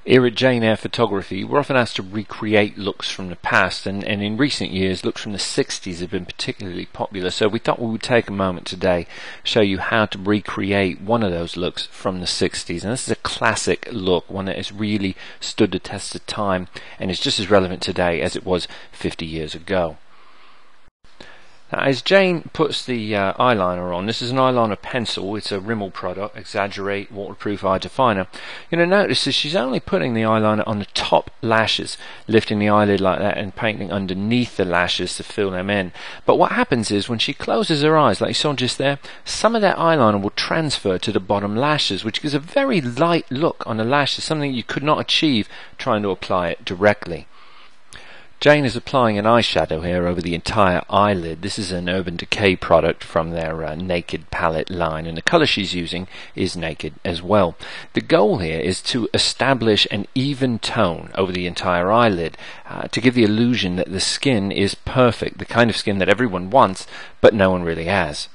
Era Jane Eyre photography, we're often asked to recreate looks from the past, and in recent years looks from the 60s have been particularly popular, so we thought we would take a moment today to show you how to recreate one of those looks from the 60s. And this is a classic look, one that has really stood the test of time and is just as relevant today as it was 50 years ago. Now, as Jane puts the eyeliner on, this is an eyeliner pencil, it's a Rimmel product, Exaggerate Waterproof Eye Definer. You're going to notice that she's only putting the eyeliner on the top lashes, lifting the eyelid like that and painting underneath the lashes to fill them in. But what happens is when she closes her eyes, like you saw just there, some of that eyeliner will transfer to the bottom lashes, which gives a very light look on the lashes, something you could not achieve trying to apply it directly. Jane is applying an eyeshadow here over the entire eyelid. This is an Urban Decay product from their Naked palette line, and the colour she's using is Naked as well. The goal here is to establish an even tone over the entire eyelid, to give the illusion that the skin is perfect, the kind of skin that everyone wants but no one really has.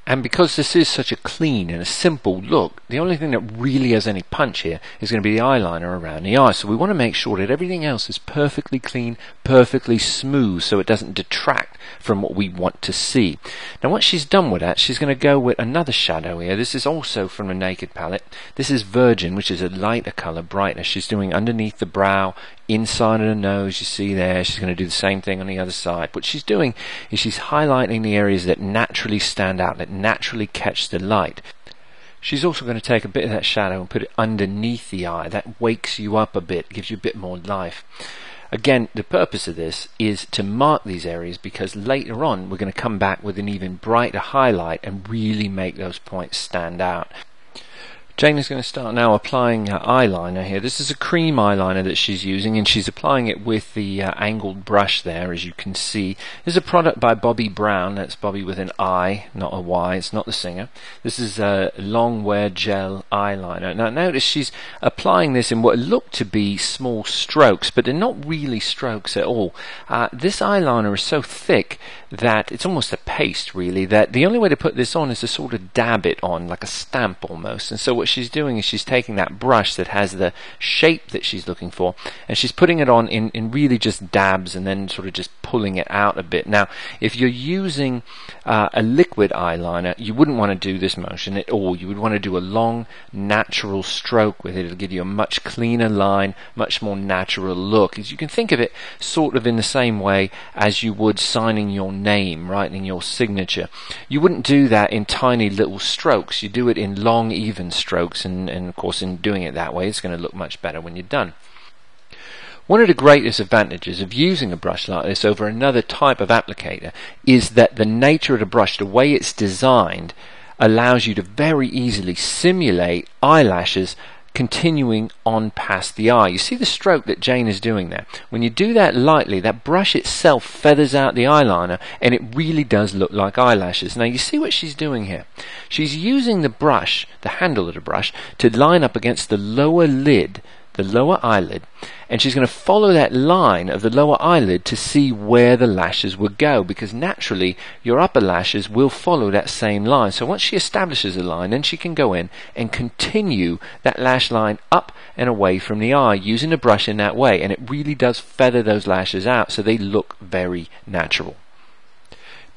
And because this is such a clean and a simple look, the only thing that really has any punch here is going to be the eyeliner around the eye. So we want to make sure that everything else is perfectly clean, perfectly smooth, so it doesn't detract from what we want to see. Now once she's done with that, she's going to go with another shadow here. This is also from the Naked palette. This is Virgin, which is a lighter colour, brighter. She's doing underneath the brow, inside of the nose, you see there. She's going to do the same thing on the other side. What she's doing is she's highlighting the areas that naturally stand out, that naturally catch the light. She's also going to take a bit of that shadow and put it underneath the eye. That wakes you up a bit, gives you a bit more life. Again, the purpose of this is to mark these areas because later on we're going to come back with an even brighter highlight and really make those points stand out. Jane is going to start now applying her eyeliner here. This is a cream eyeliner that she's using, and she's applying it with the angled brush there, as you can see. This is a product by Bobbi Brown. That's Bobbi with an I, not a Y. It's not the singer. This is a long wear gel eyeliner. Now notice she's applying this in what look to be small strokes, but they're not really strokes at all. This eyeliner is so thick that it's almost a paste, really, that the only way to put this on is to sort of dab it on, like a stamp almost. And so what she's doing is she's taking that brush that has the shape that she's looking for, and she's putting it on in really just dabs and then sort of just pulling it out a bit. Now if you're using a liquid eyeliner, you wouldn't want to do this motion at all. You would want to do a long natural stroke with it. It'll give you a much cleaner line, much more natural look. As you can think of it sort of in the same way as you would signing your name, writing your signature. You wouldn't do that in tiny little strokes. You do it in long even strokes, and of course in doing it that way it's going to look much better when you're done. One of the greatest advantages of using a brush like this over another type of applicator is that the nature of the brush, the way it's designed, allows you to very easily simulate eyelashes continuing on past the eye. You see the stroke that Jane is doing there? When you do that lightly, that brush itself feathers out the eyeliner and it really does look like eyelashes. Now you see what she's doing here? She's using the brush, the handle of the brush, to line up against the lower lid, the lower eyelid, and she's going to follow that line of the lower eyelid to see where the lashes would go, because naturally your upper lashes will follow that same line. So once she establishes a line, then she can go in and continue that lash line up and away from the eye using the brush in that way, and it really does feather those lashes out so they look very natural.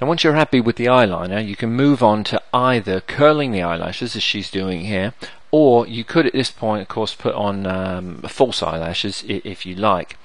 Now once you're happy with the eyeliner, you can move on to either curling the eyelashes as she's doing here, or you could at this point of course put on false eyelashes if you like.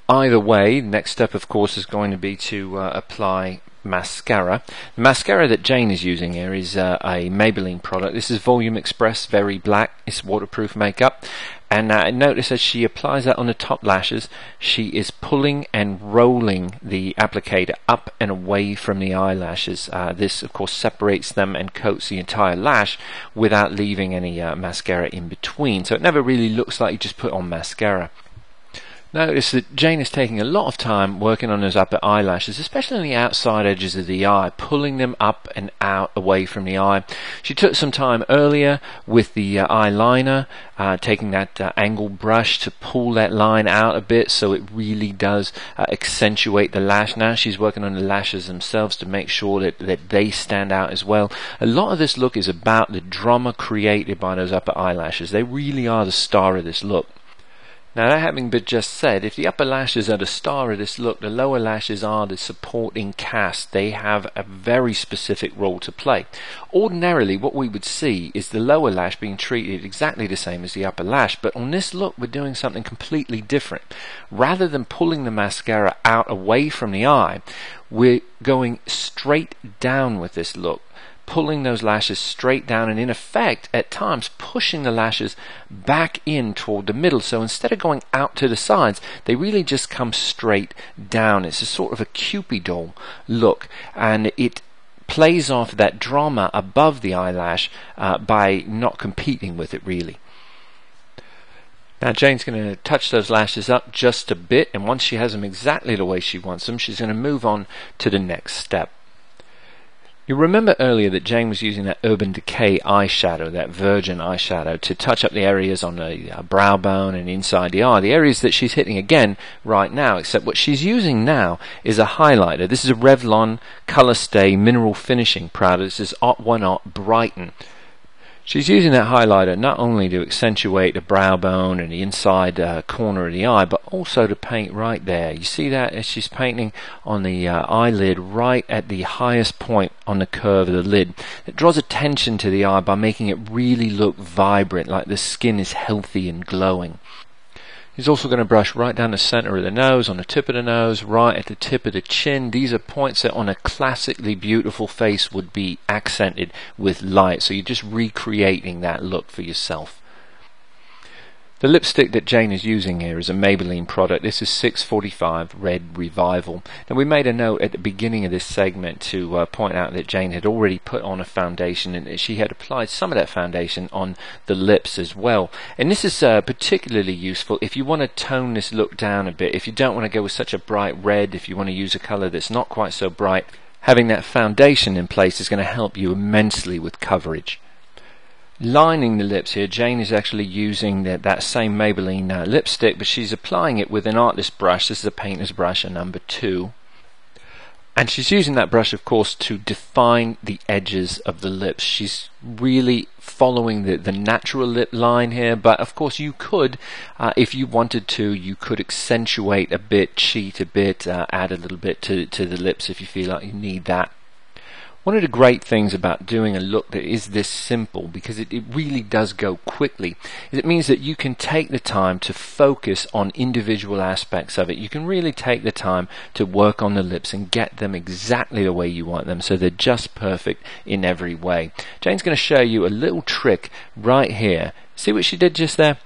Either way, next step of course is going to be to apply mascara. The mascara that Jane is using here is a Maybelline product. This is Volume Express Very Black. It's waterproof makeup, and notice as she applies that on the top lashes, she is pulling and rolling the applicator up and away from the eyelashes. This of course separates them and coats the entire lash without leaving any mascara in between, so it never really looks like you just put on mascara. Notice that Jane is taking a lot of time working on those upper eyelashes, especially on the outside edges of the eye, pulling them up and out away from the eye. She took some time earlier with the eyeliner, taking that angle brush to pull that line out a bit so it really does accentuate the lash. Now she's working on the lashes themselves to make sure that they stand out as well. A lot of this look is about the drama created by those upper eyelashes. They really are the star of this look. Now, that having been just said, if the upper lashes are the star of this look, the lower lashes are the supporting cast. They have a very specific role to play. Ordinarily, what we would see is the lower lash being treated exactly the same as the upper lash, but on this look, we're doing something completely different. Rather than pulling the mascara out away from the eye, we're going straight down with this look, pulling those lashes straight down and in effect at times pushing the lashes back in toward the middle. So instead of going out to the sides, they really just come straight down. It's a sort of a Cupid doll look, and it plays off that drama above the eyelash by not competing with it really. Now Jane's going to touch those lashes up just a bit, and once she has them exactly the way she wants them, she's going to move on to the next step. You remember earlier that Jane was using that Urban Decay eyeshadow, that virgin eyeshadow, to touch up the areas on the brow bone and inside the eye, the areas that she's hitting again right now, except what she's using now is a highlighter. This is a Revlon Color Stay Mineral Finishing Powder. This is Ot 1 Ot Brighten. She's using that highlighter not only to accentuate the brow bone and the inside corner of the eye, but also to paint right there. You see that as she's painting on the eyelid right at the highest point on the curve of the lid. It draws attention to the eye by making it really look vibrant, like the skin is healthy and glowing. He's also going to brush right down the center of the nose, on the tip of the nose, right at the tip of the chin. These are points that on a classically beautiful face would be accented with light. So you're just recreating that look for yourself. The lipstick that Jane is using here is a Maybelline product. This is 645 Red Revival. Now we made a note at the beginning of this segment to point out that Jane had already put on a foundation and that she had applied some of that foundation on the lips as well. And this is particularly useful if you want to tone this look down a bit. If you don't want to go with such a bright red, if you want to use a color that's not quite so bright, having that foundation in place is going to help you immensely with coverage. Lining the lips here, Jane is actually using that same Maybelline lipstick, but she's applying it with an artist brush. This is a painter's brush, a number 2. And she's using that brush, of course, to define the edges of the lips. She's really following the natural lip line here, but of course you could, if you wanted to, you could accentuate a bit, cheat a bit, add a little bit to the lips if you feel like you need that. One of the great things about doing a look that is this simple, because it really does go quickly, is it means that you can take the time to focus on individual aspects of it. You can really take the time to work on the lips and get them exactly the way you want them, so they're just perfect in every way. Jane's going to show you a little trick right here. See what she did just there?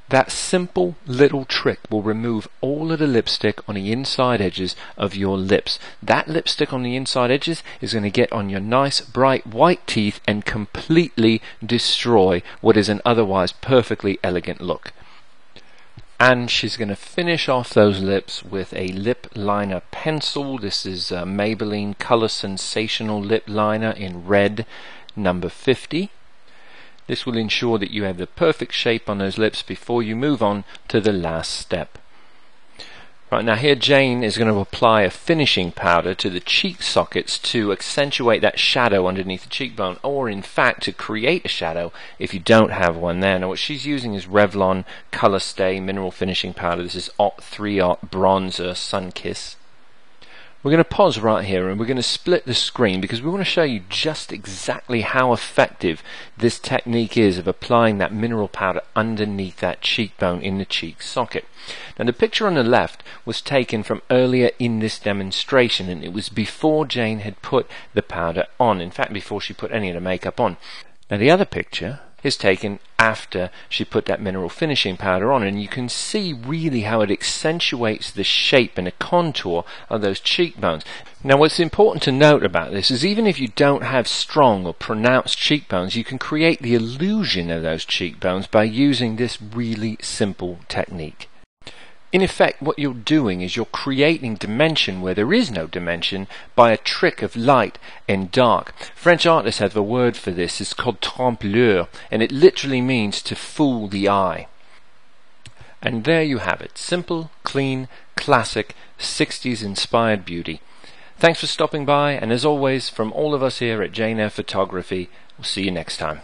That simple little trick will remove all of the lipstick on the inside edges of your lips. That lipstick on the inside edges is going to get on your nice bright white teeth and completely destroy what is an otherwise perfectly elegant look. And she's going to finish off those lips with a lip liner pencil. This is Maybelline Color Sensational Lip Liner in red, number 50. This will ensure that you have the perfect shape on those lips before you move on to the last step. Right, now here Jane is going to apply a finishing powder to the cheek sockets to accentuate that shadow underneath the cheekbone, or in fact to create a shadow if you don't have one there. Now what she's using is Revlon Color Stay Mineral Finishing Powder. This is Ot 3 Ot Bronzer Sun Kiss. We're going to pause right here and we're going to split the screen because we want to show you just exactly how effective this technique is of applying that mineral powder underneath that cheekbone in the cheek socket. Now the picture on the left was taken from earlier in this demonstration, and it was before Jane had put the powder on. In fact, before she put any of the makeup on. Now the other picture is taken after she put that mineral finishing powder on, and you can see really how it accentuates the shape and the contour of those cheekbones. Now what's important to note about this is even if you don't have strong or pronounced cheekbones, you can create the illusion of those cheekbones by using this really simple technique. In effect, what you're doing is you're creating dimension where there is no dimension by a trick of light and dark. French artists have a word for this. It's called trompe-l'œil, and it literally means to fool the eye. And there you have it. Simple, clean, classic, 60s inspired beauty. Thanks for stopping by, and as always, from all of us here at Jane Eyre Photography, we'll see you next time.